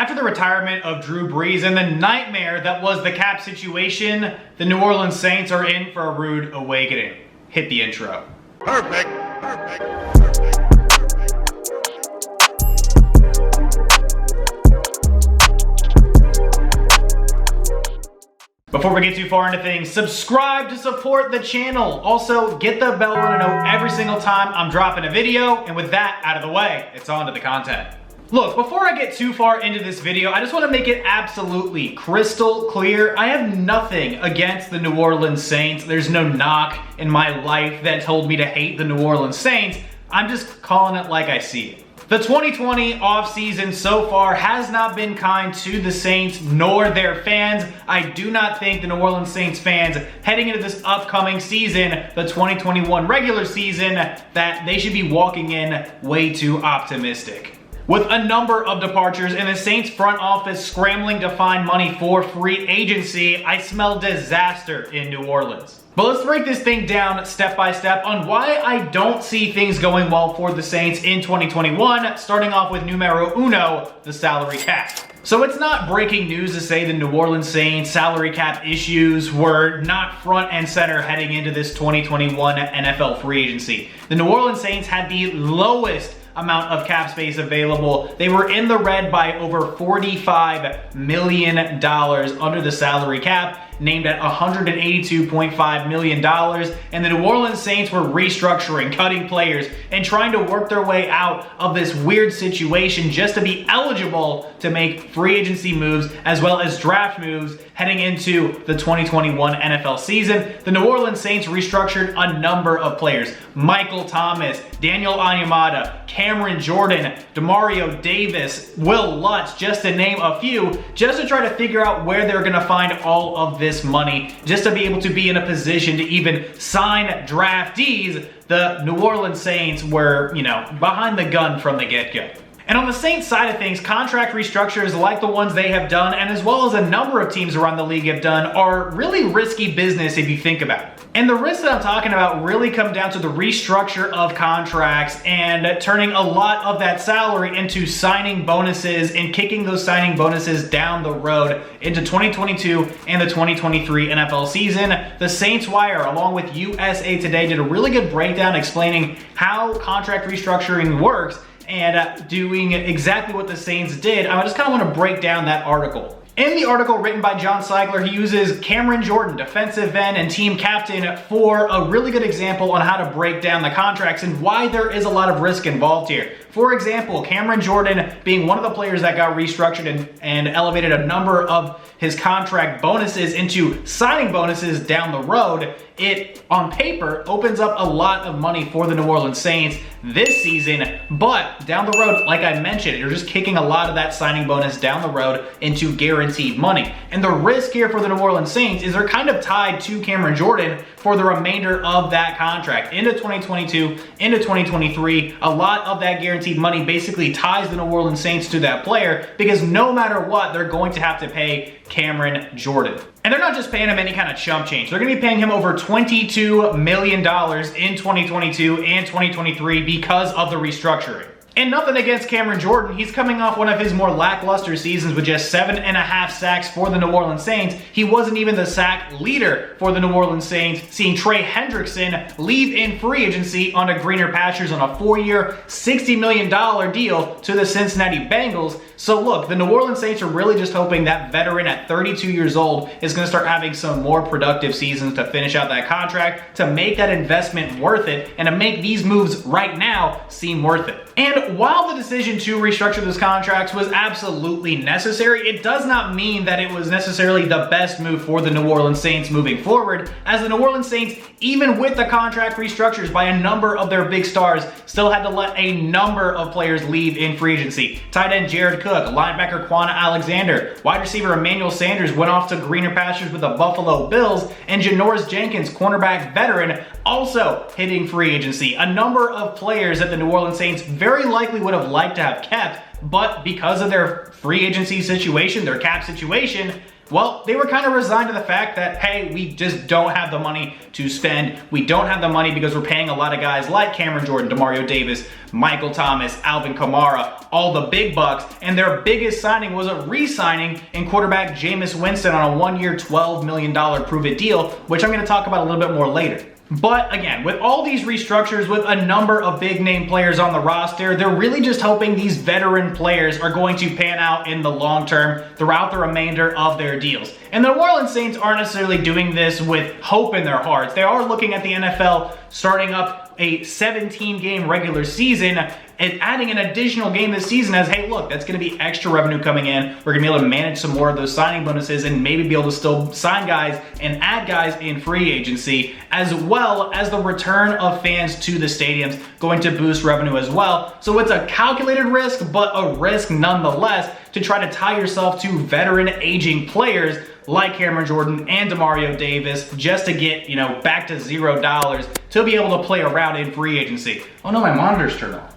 After the retirement of Drew Brees and the nightmare that was the cap situation, the New Orleans Saints are in for a rude awakening. Hit the intro. Perfect. Before we get too far into things, subscribe to support the channel. Also, get the bell on to know every single time I'm dropping a video. And with that out of the way, it's on to the content. Look, before I get too far into this video, I just want to make it absolutely crystal clear. I have nothing against the New Orleans Saints. There's no knock in my life that told me to hate the New Orleans Saints. I'm just calling it like I see it. The 2020 offseason so far has not been kind to the Saints nor their fans. I do not think the New Orleans Saints fans heading into this upcoming season, the 2021 regular season, that they should be walking in way too optimistic. With a number of departures and the Saints front office scrambling to find money for free agency, I smell disaster in New Orleans. But let's break this thing down step by step on why I don't see things going well for the Saints in 2021, starting off with numero uno, the salary cap. So it's not breaking news to say the New Orleans Saints salary cap issues were not front and center heading into this 2021 NFL free agency. The New Orleans Saints had the lowest amount of cap space available. They were in the red by over $45 million under the salary cap, named at $182.5 million, and the New Orleans Saints were restructuring, cutting players, and trying to work their way out of this weird situation just to be eligible to make free agency moves as well as draft moves heading into the 2021 NFL season. The New Orleans Saints restructured a number of players: Michael Thomas, Daniel Onyemata, Cameron Jordan, Demario Davis, Will Lutz, just to name a few, just to try to figure out where they're going to find all of this money, just to be able to be in a position to even sign draftees. The New Orleans Saints were, behind the gun from the get-go. And on the Saints side of things, contract restructures like the ones they have done, and as well as a number of teams around the league have done, are really risky business if you think about it. And the risks that I'm talking about really come down to the restructure of contracts and turning a lot of that salary into signing bonuses and kicking those signing bonuses down the road into 2022 and the 2023 NFL season. The Saints Wire, along with USA Today, did a really good breakdown explaining how contract restructuring works and doing exactly what the Saints did. I just kind of want to break down that article. In the article written by John Seigler, he uses Cameron Jordan, defensive end and team captain, for a really good example on how to break down the contracts and why there is a lot of risk involved here. For example, Cameron Jordan being one of the players that got restructured and elevated a number of his contract bonuses into signing bonuses down the road, it, on paper, opens up a lot of money for the New Orleans Saints this season, but down the road, like I mentioned, you're just kicking a lot of that signing bonus down the road into guaranteed money. And the risk here for the New Orleans Saints is they're kind of tied to Cameron Jordan for the remainder of that contract. Into 2022, into 2023, a lot of that guaranteed money basically ties the New Orleans Saints to that player, because no matter what, they're going to have to pay Cameron Jordan. And they're not just paying him any kind of chump change. They're going to be paying him over $22 million in 2022 and 2023 because of the restructuring. And nothing against Cameron Jordan. He's coming off one of his more lackluster seasons with just 7.5 sacks for the New Orleans Saints. He wasn't even the sack leader for the New Orleans Saints, seeing Trey Hendrickson leave in free agency on a greener pastures on a 4-year, $60 million deal to the Cincinnati Bengals. So look, the New Orleans Saints are really just hoping that veteran at 32 years old is going to start having some more productive seasons to finish out that contract, to make that investment worth it, and to make these moves right now seem worth it. And while the decision to restructure those contracts was absolutely necessary, it does not mean that it was necessarily the best move for the New Orleans Saints moving forward, as the New Orleans Saints, even with the contract restructures by a number of their big stars, still had to let a number of players leave in free agency. Tight end Jared Cook, linebacker Quana Alexander, wide receiver Emmanuel Sanders went off to greener pastures with the Buffalo Bills, and Janoris Jenkins, cornerback veteran, also hitting free agency. A number of players that the New Orleans Saints very likely would have liked to have kept, but because of their free agency situation, their cap situation, Well, they were kind of resigned to the fact that, hey, we just don't have the money to spend. We don't have the money because we're paying a lot of guys like Cameron Jordan, Demario Davis, Michael Thomas, Alvin Kamara, all the big bucks, and their biggest signing was a re-signing in quarterback Jameis Winston on a one-year, $12 million prove-it deal, which I'm going to talk about a little bit more later. But again, with all these restructures, with a number of big name players on the roster, they're really just hoping these veteran players are going to pan out in the long term throughout the remainder of their deals. And the New Orleans Saints aren't necessarily doing this with hope in their hearts. They are looking at the NFL starting up a 17-game regular season and adding an additional game this season as, hey, look, that's going to be extra revenue coming in. We're going to be able to manage some more of those signing bonuses and maybe be able to still sign guys and add guys in free agency, as well as the return of fans to the stadiums going to boost revenue as well. So it's a calculated risk, but a risk nonetheless to try to tie yourself to veteran aging players like Cameron Jordan and Demario Davis just to get, back to $0 to be able to play around in free agency. Oh no, my monitor's turned off.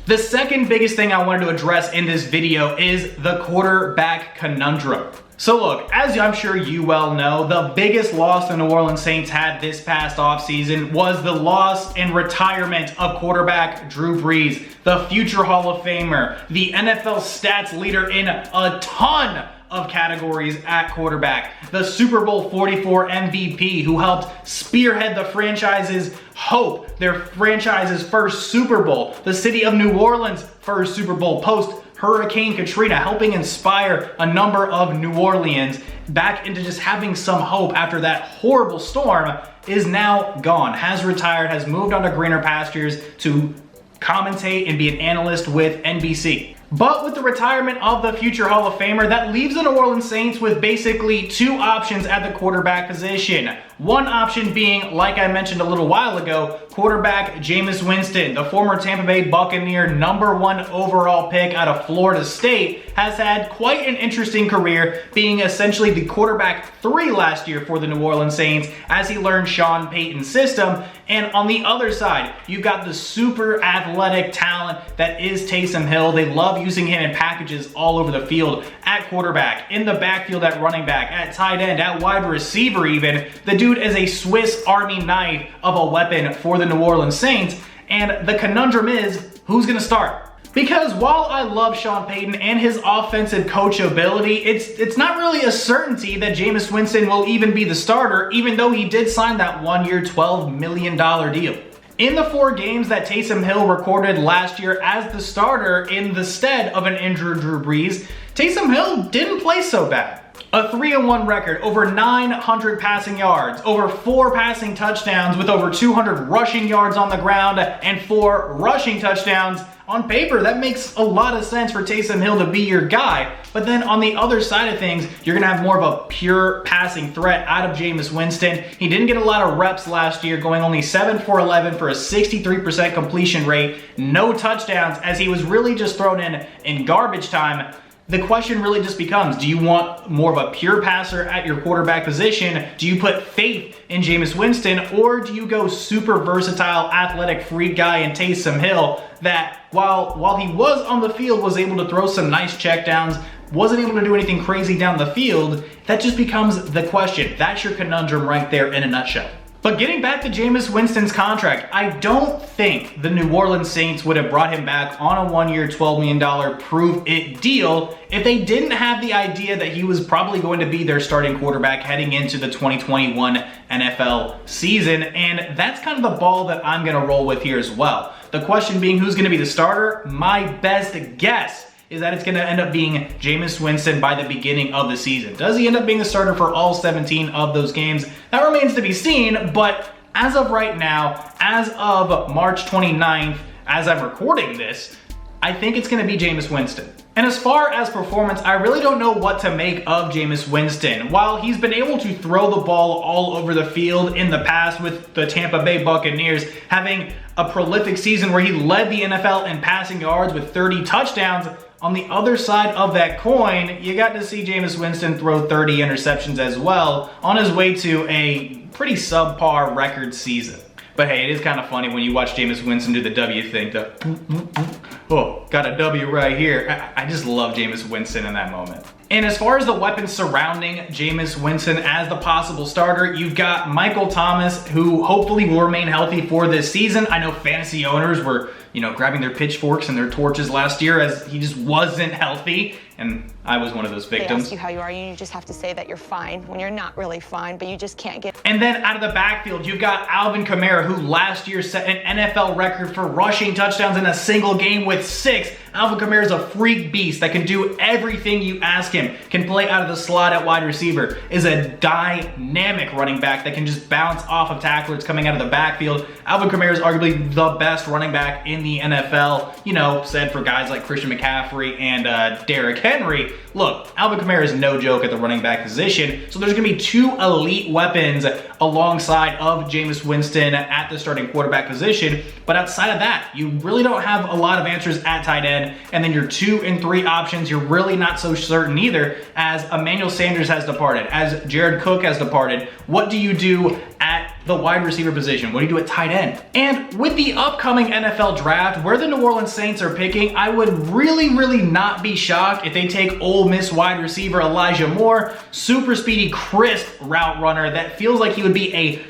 The second biggest thing I wanted to address in this video is the quarterback conundrum. So look, as I'm sure you well know, the biggest loss the New Orleans Saints had this past offseason was the loss and retirement of quarterback Drew Brees, the future Hall of Famer, the NFL stats leader in a ton of categories at quarterback, the Super Bowl 44 MVP who helped spearhead the franchise's hope, their franchise's first Super Bowl, the city of New Orleans' first Super Bowl post Hurricane Katrina, helping inspire a number of New Orleans back into just having some hope after that horrible storm, is now gone, has retired, has moved on to greener pastures to commentate and be an analyst with NBC. But with the retirement of the future Hall of Famer, that leaves the New Orleans Saints with basically two options at the quarterback position. One option being, like I mentioned a little while ago, quarterback Jameis Winston, the former Tampa Bay Buccaneer #1 overall pick out of Florida State, has had quite an interesting career, being essentially the quarterback 3 last year for the New Orleans Saints as he learned Sean Payton's system. And on the other side, you've got the super athletic talent that is Taysom Hill. They love using him in packages all over the field, at quarterback, in the backfield at running back, at tight end, at wide receiver even. The dude is a Swiss Army knife of a weapon for the New Orleans Saints. And the conundrum is, who's going to start? Because while I love Sean Payton and his offensive coachability, it's not really a certainty that Jameis Winston will even be the starter, even though he did sign that one-year, $12 million deal. In the 4 games that Taysom Hill recorded last year as the starter in the stead of an injured Drew Brees, Taysom Hill didn't play so bad. A 3-1 record, over 900 passing yards, over 4 passing touchdowns with over 200 rushing yards on the ground and 4 rushing touchdowns. On paper, that makes a lot of sense for Taysom Hill to be your guy. But then on the other side of things, you're going to have more of a pure passing threat out of Jameis Winston. He didn't get a lot of reps last year, going only 7 for 11 for a 63% completion rate, no touchdowns, as he was really just thrown in garbage time. The question really just becomes, do you want more of a pure passer at your quarterback position? Do you put faith in Jameis Winston? Or do you go super versatile, athletic freak guy in Taysom Hill that, while he was on the field, was able to throw some nice checkdowns, wasn't able to do anything crazy down the field? That just becomes the question. That's your conundrum right there in a nutshell. But getting back to Jameis Winston's contract, I don't think the New Orleans Saints would have brought him back on a one-year, $12 million prove-it deal if they didn't have the idea that he was probably going to be their starting quarterback heading into the 2021 NFL season. And that's kind of the ball that I'm going to roll with here as well. The question being, who's going to be the starter? My best guess is that it's going to end up being Jameis Winston by the beginning of the season. Does he end up being the starter for all 17 of those games? That remains to be seen, but as of right now, as of March 29th, as I'm recording this, I think it's going to be Jameis Winston. And as far as performance, I really don't know what to make of Jameis Winston. While he's been able to throw the ball all over the field in the past with the Tampa Bay Buccaneers, having a prolific season where he led the NFL in passing yards with 30 touchdowns, on the other side of that coin, you got to see Jameis Winston throw 30 interceptions as well on his way to a pretty subpar record season. But hey, it is kind of funny when you watch Jameis Winston do the W thing, Oh, got a W right here. I just love Jameis Winston in that moment. And as far as the weapons surrounding Jameis Winston as the possible starter, you've got Michael Thomas, who hopefully will remain healthy for this season. I know fantasy owners were, grabbing their pitchforks and their torches last year as he just wasn't healthy. And I was one of those victims. They ask you how you are, you just have to say that you're fine when you're not really fine, but you just can't get. And then out of the backfield, you've got Alvin Kamara, who last year set an NFL record for rushing touchdowns in a single game with 6. Alvin Kamara is a freak beast that can do everything you ask him, can play out of the slot at wide receiver, is a dynamic running back that can just bounce off of tacklers coming out of the backfield. Alvin Kamara is arguably the best running back in the NFL, said for guys like Christian McCaffrey and Derrick Henry. Look, Alvin Kamara is no joke at the running back position, so there's going to be 2 elite weapons alongside of Jameis Winston at the starting quarterback position, but outside of that, you really don't have a lot of answers at tight end, and then your 2 and 3 options, you're really not so certain either, as Emmanuel Sanders has departed, as Jared Cook has departed. What do you do at the wide receiver position? What do you do at tight end? And with the upcoming NFL draft, where the New Orleans Saints are picking, I would really not be shocked if they take Ole Miss wide receiver Elijah Moore, super speedy, crisp route runner that feels like he would be a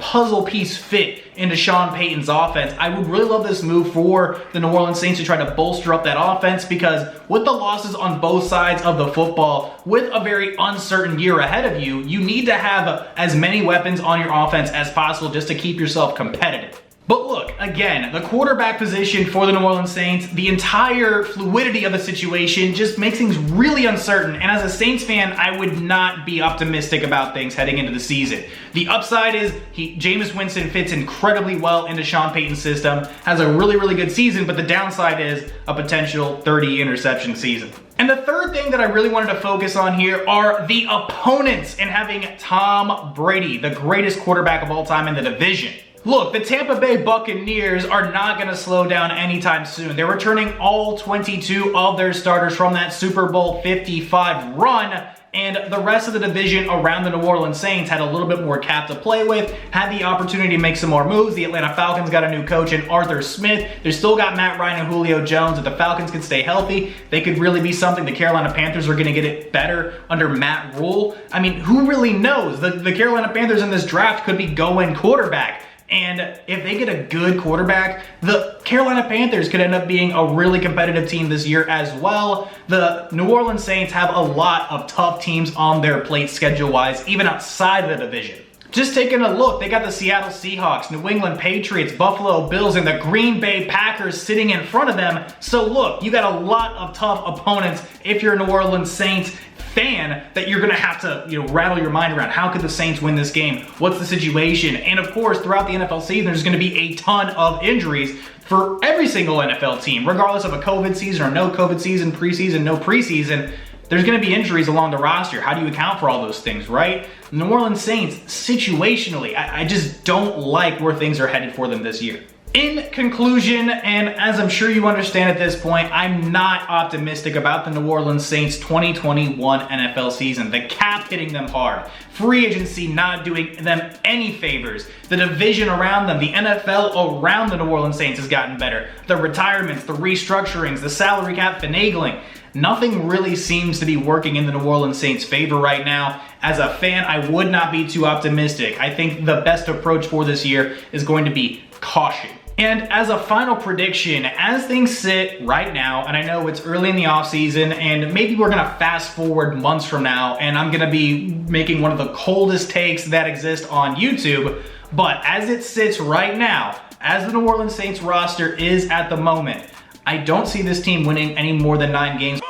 puzzle piece fit into Sean Payton's offense. I would really love this move for the New Orleans Saints to try to bolster up that offense, because with the losses on both sides of the football, with a very uncertain year ahead of you, you need to have as many weapons on your offense as possible just to keep yourself competitive. But look, again, the quarterback position for the New Orleans Saints, the entire fluidity of the situation just makes things really uncertain. And as a Saints fan, I would not be optimistic about things heading into the season. The upside is Jameis Winston fits incredibly well into Sean Payton's system, has a really good season, but the downside is a potential 30 interception season. And the third thing that I really wanted to focus on here are the opponents and having Tom Brady, the greatest quarterback of all time in the division. Look, the Tampa Bay Buccaneers are not going to slow down anytime soon. They're returning all 22 of their starters from that Super Bowl 55 run, and the rest of the division around the New Orleans Saints had a little bit more cap to play with, had the opportunity to make some more moves. The Atlanta Falcons got a new coach in Arthur Smith. They still got Matt Ryan and Julio Jones. If the Falcons could stay healthy, they could really be something. The Carolina Panthers are going to get it better under Matt Rule. I mean, who really knows? The Carolina Panthers in this draft could be going quarterback. And if they get a good quarterback, the Carolina Panthers could end up being a really competitive team this year as well. The New Orleans Saints have a lot of tough teams on their plate schedule-wise, even outside of the division. Just taking a look, they got the Seattle Seahawks, New England Patriots, Buffalo Bills, and the Green Bay Packers sitting in front of them. So look, you got a lot of tough opponents if you're a New Orleans Saints fan that you're going to have to rattle your mind around. How could the Saints win this game? What's the situation? And of course, throughout the NFL season, there's going to be a ton of injuries for every single NFL team, regardless of a COVID season or no COVID season, preseason, no preseason. There's going to be injuries along the roster. How do you account for all those things, right? The New Orleans Saints, situationally, I just don't like where things are headed for them this year. In conclusion, and as I'm sure you understand at this point, I'm not optimistic about the New Orleans Saints 2021 NFL season. The cap hitting them hard. Free agency not doing them any favors. The division around them, the NFL around the New Orleans Saints has gotten better. The retirements, the restructurings, the salary cap finagling. Nothing really seems to be working in the New Orleans Saints' favor right now. As a fan, I would not be too optimistic. I think the best approach for this year is going to be caution. And as a final prediction, as things sit right now, and I know it's early in the offseason, and maybe we're going to fast forward months from now, and I'm going to be making one of the coldest takes that exist on YouTube, but as it sits right now, as the New Orleans Saints roster is at the moment, I don't see this team winning any more than 9 games.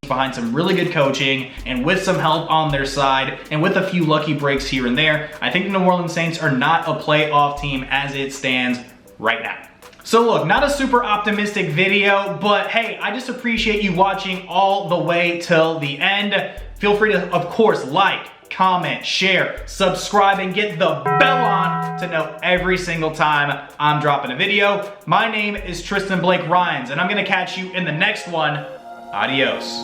Behind some really good coaching and with some help on their side and with a few lucky breaks here and there, I think the New Orleans Saints are not a playoff team as it stands right now. So look, not a super optimistic video, but hey, I just appreciate you watching all the way till the end. Feel free to, of course, like, comment, share, subscribe, and get the bell on to know every single time I'm dropping a video. My name is Tristan Blake Rines, and I'm gonna catch you in the next one. Adios.